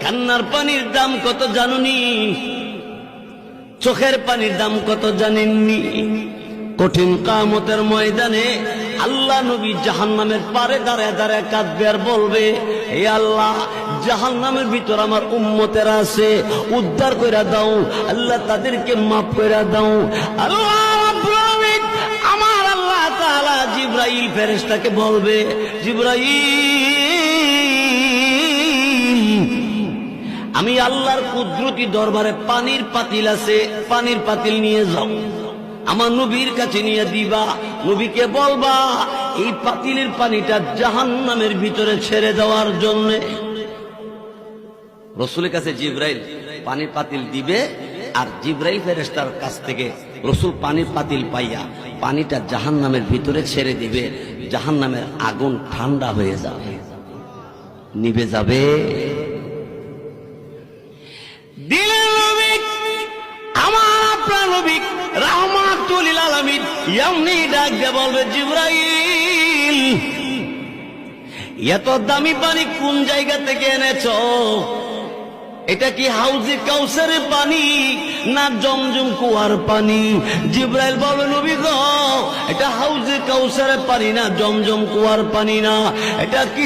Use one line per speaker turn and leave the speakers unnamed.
কান্নার পানির দাম কত জানুনি? চোখের পানির দাম কত জানেননি? কঠিন কিয়ামতের ময়দানে আল্লাহ নবী জাহান্নামের পারে দাঁড়ায় দাঁড়ায় কাঁদবে আর বলবে, হে আল্লাহ, জাহান্নামের ভিতর আমার উম্মতেরা আছে, উদ্ধার কইরা দাও আল্লাহ, তাদেরকে মাফ কইরা দাও। আল্লাহ রাব্বুল আলামিন, আমার আল্লাহ তাআলা জিবরাইল ফেরেশতাকে বলবে, জিবরাইল, আমি আল্লাহর কুদরতি দরবারে পানির পাতিল আছে, পানির পাতিল নিয়ে যাও, আমার নবীর কাছে নিয়ে দিবা। নবীকে বলবা এই পাতিলের পানিটা জাহান্নামের ভিতরে ছেড়ে দেওয়ার জন্য। রসুলের কাছে জিবরাইল পানির পাতিল দিবে, আর জিবরাইল ফেরেশতার কাছ থেকে রসুল পানির পাতিল পাইয়া পানিটা জাহান্নামের ভিতরে ছেড়ে দিবে। জাহান্নামের আগুন ঠান্ডা হয়ে যাবে, নিভে যাবে। দিলের নবী, আমার আপনার নবী রাহমাতুল লিল আলামিন এমনি ডাক দিয়ে বলবে, জিবরাইল, এত দামি পানি কোন জায়গা থেকে এনেছো? এটা কি হাউজে কাউসারের পানি না জমজম কুয়ার পানি? জিবরাইল বলবে, নবী গো, এটা হাউজে কাউসারের পানি না, জমজম কুয়ার পানি না, এটা কি